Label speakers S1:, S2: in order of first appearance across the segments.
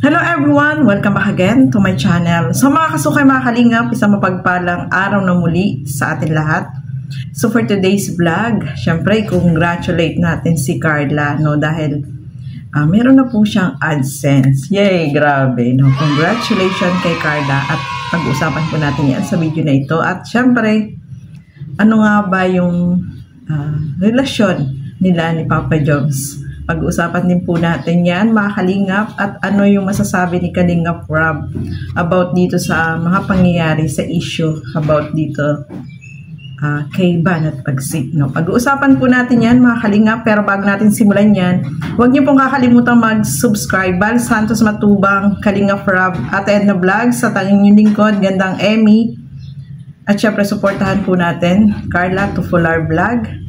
S1: Hello everyone! Welcome back again to my channel. So mga kasukay, mga kalingap, isang mapagpalang araw na muli sa atin lahat. So for today's vlog, syempre congratulate natin si Carla, no, dahil meron na po siyang AdSense. Yay! Grabe, no? Congratulations kay Carla at pag-usapan po natin yan sa video na ito. At syempre, ano nga ba yung relasyon nila ni Papa Joms? Pag-uusapan din po natin yan, mga kalingap, at ano yung masasabi ni Kalingap Rob about dito sa mga pangyayari sa issue about dito kay Van at Pagsik. No? Pag-uusapan po natin yan, mga kalingap, pero bago natin simulan yan, huwag niyo pong kakalimutan mag-subscribe. Val Santos Matubang, Kalingap Rob, at Edna Vlogs, sa tanging yung lingkod, Gandang Emmy, at syempre supportahan po natin Carla Tufular Vlog,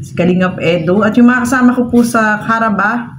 S1: si Kalingap Edu, at yung mga kasama ko po sa Karaba,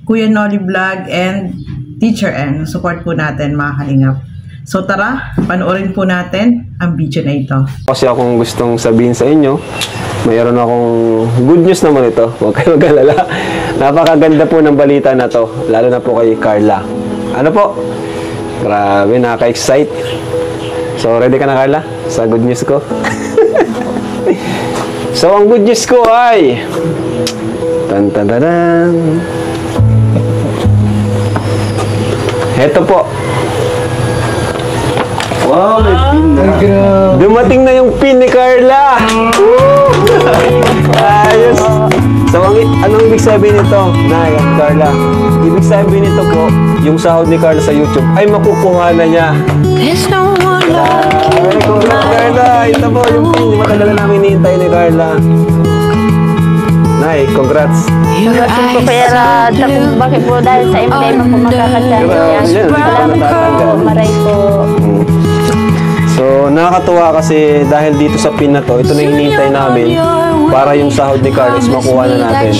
S1: Kuya Nolly Vlog, and Teacher N. Support po natin, mga kalingap. So tara, panoorin po natin ang video na ito.
S2: Kasi akong gustong sabihin sa inyo, mayroon akong good news naman ito. Huwag kayo mag-alala. Napakaganda po ng balita na to, lalo na po kay Carla. Ano po? Grabe, nakaka-excite. So ready ka na, Carla, sa good news ko? So, ang good news ko ay tan-tan-tan-tan. Heto po. Wow, may pin na. Dumating na yung pin ni Carla. Ayos. So, anong ibig sabihin nito, Nay at Carla? Ibig sabihin nito po, yung sahod ni Carla sa YouTube ay makukuha na niya. There's no one like you. Congrats, Carla. Ito po yung pin. Matagal na namin hinihintay ni Carla. Nay, congrats.
S3: Congrats po kaya bakit po dahil sa emblema po makakasya. Salamat po, maray po.
S2: So, nakakatuwa kasi dahil dito sa pin na to, ito na yung hinihintay namin para yung sahod ni Carla is makuha na natin.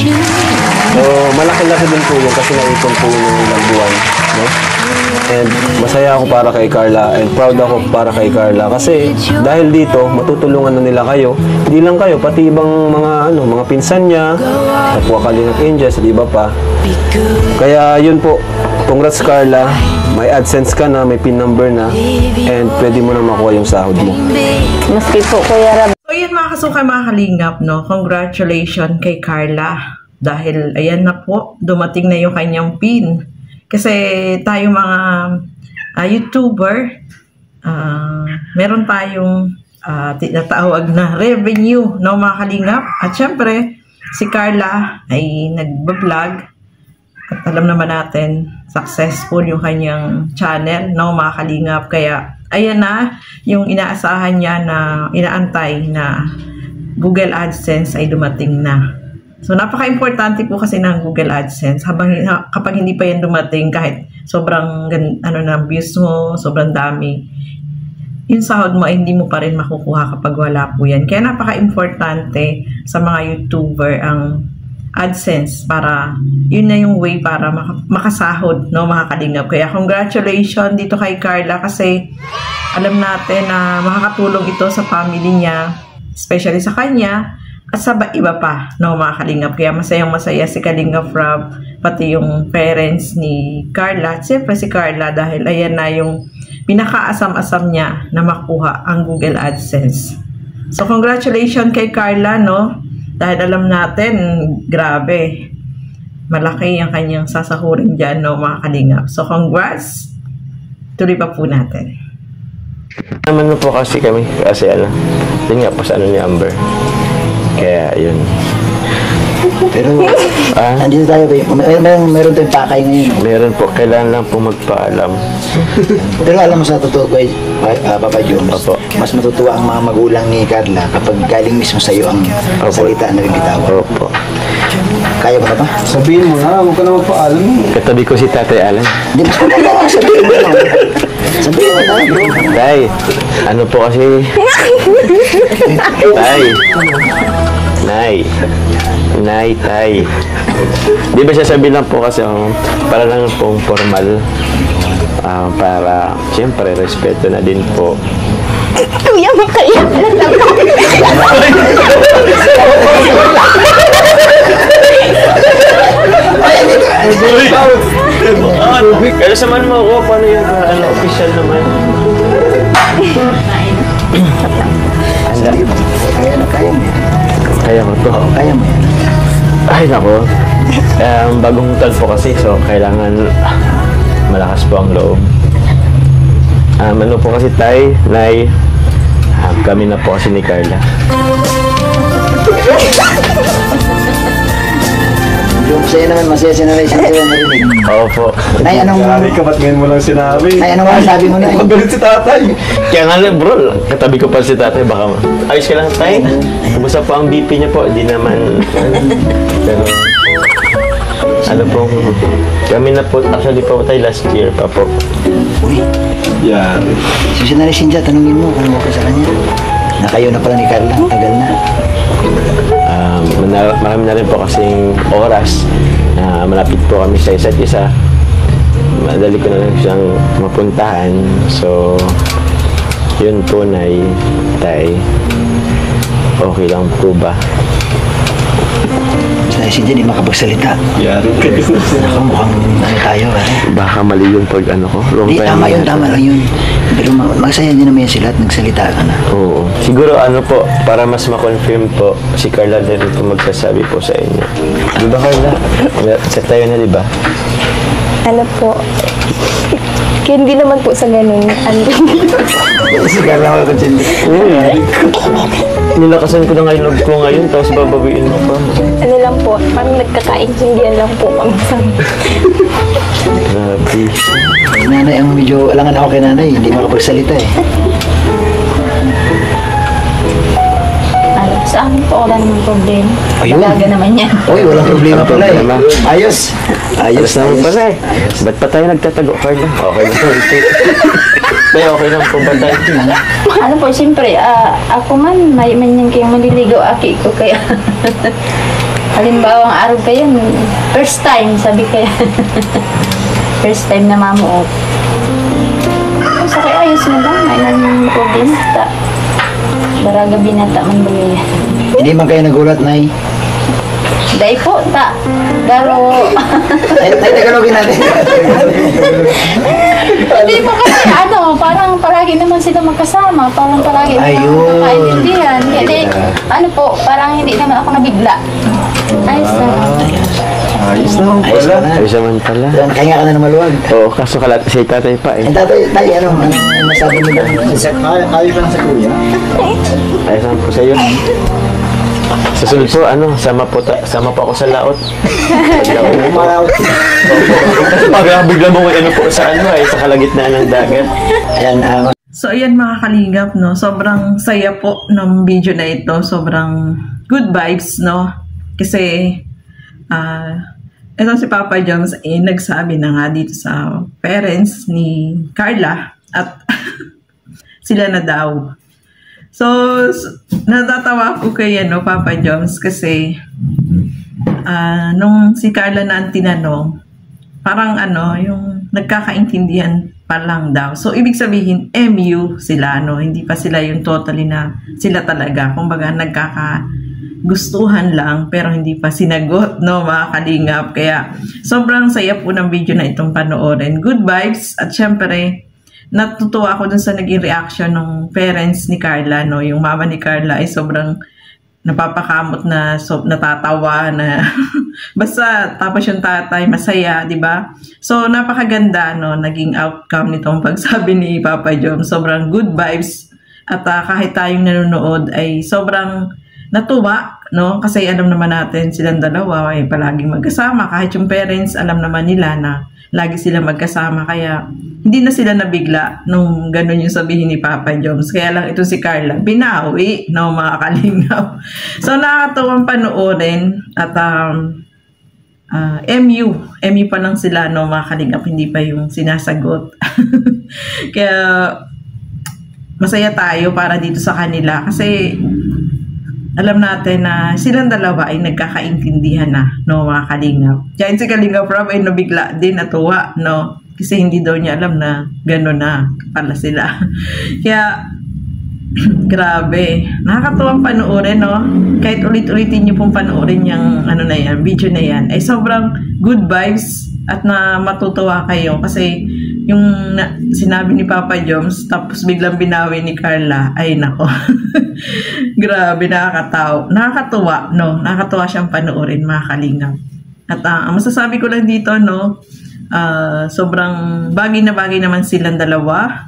S2: So, malaki-laki din po yun kasi naipon po yun yung ilang buwan. No? And masaya ako para kay Carla and proud ako para kay Carla kasi dahil dito matutulungan na nila kayo, hindi lang kayo, pati ibang mga pinsan niya, kapwa Kalingap Angels at iba pa. Kaya yun po, congrats Carla, may AdSense ka na, may PIN number na, and pwede mo na makuha yung sahod mo.
S3: Maski po Kuya Rob.
S1: So yun, mga kasukay, mga kalingap, no? Congratulations kay Carla dahil ayan na po, dumating na yung kanyang PIN. Kasi tayo mga YouTuber, meron tayong tinatawag na revenue, no, mga kalingap. At syempre, si Carla ay nagbablog at alam naman natin, successful yung kanyang channel, no, mga kalingap. Kaya, ayan na, yung inaasahan niya na inaantay na Google AdSense ay dumating na. So, napaka-importante po kasi ng Google AdSense. Kapag hindi pa yan dumating, kahit sobrang views mo, sobrang dami, yung sahod mo ay hindi mo pa rin makukuha kapag wala po yan. Kaya napaka-importante sa mga YouTuber ang AdSense para yun na yung way para makasahod, no, mga kalingap. Kaya congratulations dito kay Carla kasi alam natin na makakatulong ito sa family niya, especially sa kanya, at sa iba pa, no, mga kalingap. Kaya masayang-masaya si Kalingap Rob, pati yung parents ni Carla. At siyempre si Carla dahil ayan na yung pinakaasam-asam niya na makuha ang Google AdSense. So, congratulations kay Carla, no? Dahil alam natin, grabe, malaki ang kanyang sasahurin dyan, no, mga kalingap. So, congrats. Tuloy pa po natin.
S4: Naman po kasi kami, kasi yun nga po sa ni Amber. Kaya, yun.
S5: Pero, andito tayo ba? Meron tayong pakay ngayon.
S4: Meron po. Kailangan lang po magpaalam.
S5: Pero alam mo sa totoo ko, Papa Joms, mas matutuwa ang mga magulang ni Carla kapag galing mismo sa iyo ang salita na bibitawan.
S4: Opo.
S5: Kaya mo na ba?
S2: Sabihin mo na, huwag ka na magpaalam.
S4: Katabi ko si Tatay Alan.
S5: Hindi, mas maganda. Sabihin mo na. Sabihin mo na, bro.
S4: Tay, ano po kasi? Tay. Nay, Tay. Di ba sasabihin lang po kasi para lang pong formal. Para, siyempre, respeto na din po.
S3: Kuya, makaiyak na lang.
S4: Pero samahan mo ako, paano yun? Ano, official naman.
S5: Kaya mo.
S4: Kaya ko to.
S5: Kaya mo.
S4: Ay, nako. Bagong taon po kasi, so kailangan malakas po ang loob. Ano po kasi tayo, Nay, kami na po kasi ni Carla.
S5: Yung sa'yo naman, masaya si Nanay Cynthia na narinig.
S4: Oo po.
S5: Nay, anong...
S2: Yari ka, ba't ngayon mo lang sinabi?
S5: Nay, anong masasabi mo, Nay?
S2: Magalit si tatay.
S4: Kaya nga lang, bro, katabi ko pa si tatay, baka ayos ka lang, tay. Kumusta po ang BP niya po? Di naman, pero, ano po, kami na po, actually po tayo last year pa po.
S5: Uy,
S2: Yari.
S5: so si Nanay Cynthia, tanungin mo kung okay sa kanya. Na kayo na pala ni Carla, tagal na.
S4: Marami na rin po kasing oras na malapit po kami sa isa't isa. Madali ko na lang siyang mapuntahan. So, yun po, Nay, tay. Okay lang po ba?
S5: Si Nanay Cynthia, di makapagsalita.
S2: Yari ka.
S5: Ako mukhang ano tayo, pare.
S4: Baka mali yung pag ano ko. Wrong
S5: Di,
S4: time
S5: tama lang yun. Pero magsaya din naman yan sila at nagsalita ka na.
S4: Oo. Siguro ano po, para mas ma-confirm po, si Carla din po magsasabi po sa inyo. Di ba, Carla? Set tayo na, di ba?
S3: Ano po? Hindi naman po sa ganun.
S5: Si Carla makakonsindi.
S4: Nilakasan ko na nga yung loob ko ngayon, tapos babawiin mo pa.
S3: Ano lang po, parang nagkakaintindihan lang po kami sa
S4: Grabe.
S5: Si Nanay ang medyo alangan ako kay Nanay, hindi makapagsalita eh.
S3: ano. Sa amin po, wala namang problema.
S5: Ayun.
S3: Talaga naman yan.
S5: Uy, walang problema pala eh.
S4: Problema.
S5: Ayos.
S4: Ayos naman pala eh. Ba't pa tayo nagtatago, Carla? Okay lang po. Tayo, okay lang po ba tayo?
S3: Ano po, siyempre, ako man, may manyan kayong maliligaw, aki ko kaya. Halimbawa, ang araw kayo, first time, sabi kaya. First time na mamuot. So, kaya ayos mo lang, may nang problema. Daraga binata man ba yun?
S5: Hindi man kayo nagulat, Nay.
S3: Dahil po, Pero,
S5: Ay, tagalogin natin.
S3: hindi po kasi, parang palagi naman sila magkasama. Parang palagi naman
S5: Ayun.
S3: magkakaintindihan. Hindi, parang hindi naman ako nabigla. Ayos na.
S2: Ayos naman
S5: Ayos
S2: pala.
S5: ka na.
S4: Ayos naman pala.
S5: Kaya ka na na maluwag.
S4: Oo, kaso kalat si tatay pa eh.
S5: Eh, tatay, ano masabi mo doon? Ayos lang sa kuya.
S4: Ayos naman po sa'yo. Sa sunod po, sama po ako sa laot. Kasi pag bigla mo po sa sa kalagitnaan ng dagat.
S5: Ayan,
S1: So, ayan mga kalingap, no? Sobrang saya po ng video na ito. Sobrang good vibes, no? Kasi, ito si Papa Joms ay nagsabi na nga dito sa parents ni Carla at sila na daw. So, natatawa ko kay Papa Joms kasi nung si Carla na ang tinanong, parang yung nagkakaintindihan pa lang daw. So, ibig sabihin, MU sila, hindi pa sila yung totally na sila talaga. Kumbaga, nagkakagustuhan lang, pero hindi pa sinagot, mga kalingap. Kaya, sobrang saya po ng video na itong panoorin. Good vibes, at syempre, natutuwa ako dun sa naging reaction ng parents ni Carla, Yung mama ni Carla ay sobrang napapakamot na natatawa na basta tapos yung tatay masaya, di ba? So napakaganda naging outcome nitong pagsabi ni Papa Jom. Sobrang good vibes at kahit tayong nanonood ay sobrang natuwa, kasi alam naman natin silang dalawa ay palaging magkasama. Kahit yung parents alam naman nila na lagi sila magkasama, kaya hindi na sila nabigla nung ganun yung sabihin ni Papa Joms. Kaya lang ito si Carla, binawi, mga kalingap. So, nakakatuwang panoorin at MU pa lang sila, mga kalingap, hindi pa yung sinasagot. Kaya, masaya tayo para dito sa kanila kasi alam natin na silang dalawa ay nagkakaintindihan na, mga kalingap. Diyan si Kalingap Rob ay nabigla din, natuwa, kasi hindi daw niya alam na gano'n na pala sila. Kaya, grabe. Nakakatuwang panoorin, Kahit ulit-ulitin niyo pong panoorin yung, video na yan, ay sobrang good vibes at na matutuwa kayo kasi yung sinabi ni Papa Joms tapos biglang binawi ni Carla, ay nako. Grabe, nakakatuwa, no? Nakakatuwa siyang panoorin, mga kalingap. At ang masasabi ko lang dito, no, sobrang bagay na bagay naman silang dalawa.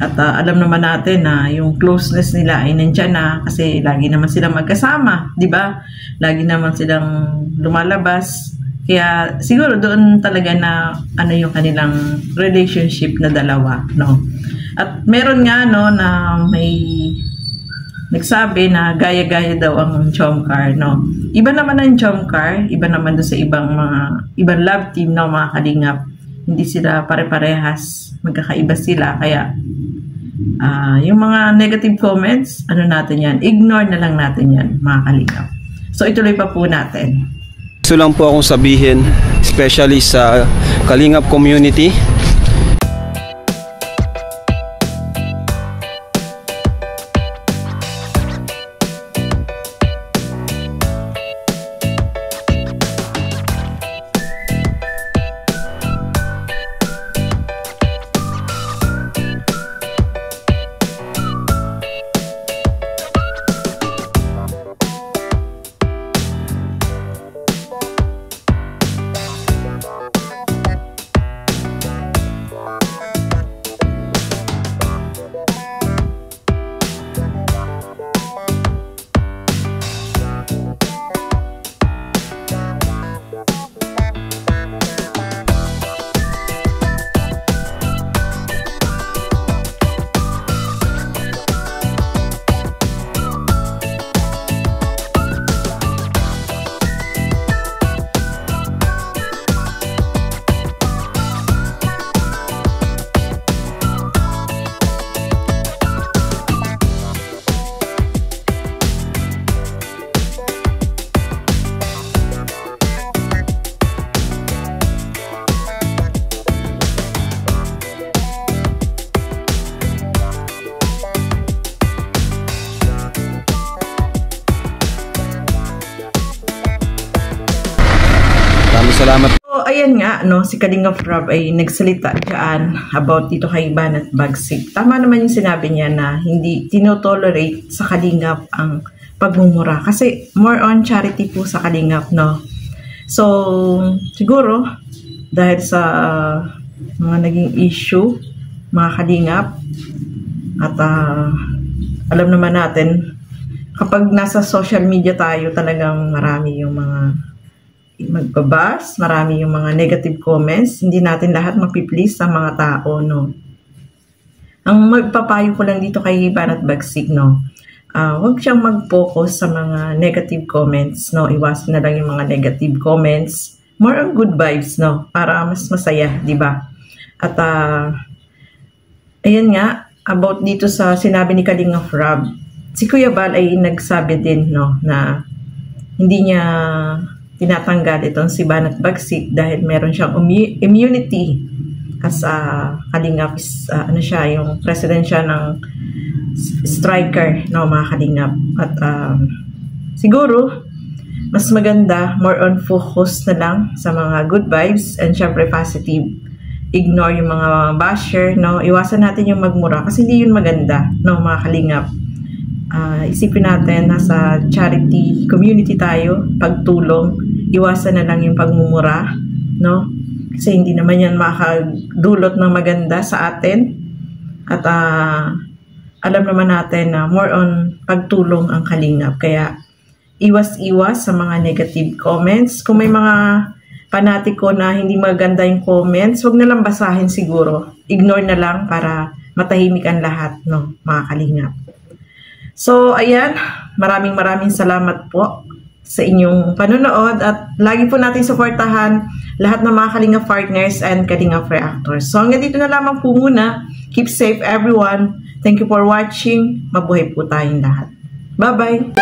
S1: At alam naman natin na yung closeness nila ay nandyan na kasi lagi naman silang magkasama, di ba? Lagi naman silang lumalabas. Kaya siguro doon talaga na ano yung kanilang relationship na dalawa, no? At meron nga, no, na may nagsabi na gaya-gaya daw ang Jomcar, no? Iba naman ang Jomcar, iba naman doon sa ibang love team, no, mga kalingap. Hindi sila pare-parehas, magkakaiba sila. Kaya yung mga negative comments, ano natin yan, ignore na lang natin yan, mga kalingap. So ituloy pa po natin.
S2: Gusto lang po akong sabihin, especially sa Kalingap community. Salamat.
S1: So, ayan nga, no, si Kalingap Rob ay nagsalita dyan about dito kay Banat Bagsik. Tama naman yung sinabi niya na hindi tinotolerate sa Kalingap ang pagmumura. Kasi more on charity po sa Kalingap, no? So, siguro, dahil sa mga naging issue, mga Kalingap, at alam naman natin, kapag nasa social media tayo, talagang marami yung mga magbabas, marami yung mga negative comments, hindi natin lahat mapiplease sa mga tao, no? Ang magpapayo ko lang dito kay Banat Bagsik, no? Huwag siyang mag-focus sa mga negative comments, no? Iwasan na lang yung mga negative comments. More on good vibes, no? Para mas masaya, di ba? At, ayan nga, about dito sa sinabi ni Kalingap Rob, si Kuya Bal ay nagsabi din, no, na hindi niya tinatanggal itong si Banat Bagsik dahil meron siyang immunity as Kalingap, ano siya, yung president siya ng striker, no, mga Kalingap. At siguro mas maganda, more on focus na lang sa mga good vibes and syempre positive. Ignore yung mga basher, no? Iwasan natin yung magmura kasi hindi yun maganda, no, mga Kalingap. Isipin natin, nasa charity community tayo, pagtulong, iwasan na lang yung pagmumura, no? Kasi hindi naman yan makadulot ng maganda sa atin. At alam naman natin na more on pagtulong ang Kalingap. Kaya iwas-iwas sa mga negative comments. Kung may mga panatiko na hindi maganda yung comments, wag na lang basahin siguro. Ignore na lang para matahimik ang lahat, no, mga Kalingap. So, ayan, maraming salamat po sa inyong panonood at lagi po natin suportahan lahat ng mga Kalingap partners and Kalingap reactors. So, hanggang dito na lamang po muna. Keep safe everyone. Thank you for watching. Mabuhay po tayong lahat. Bye-bye!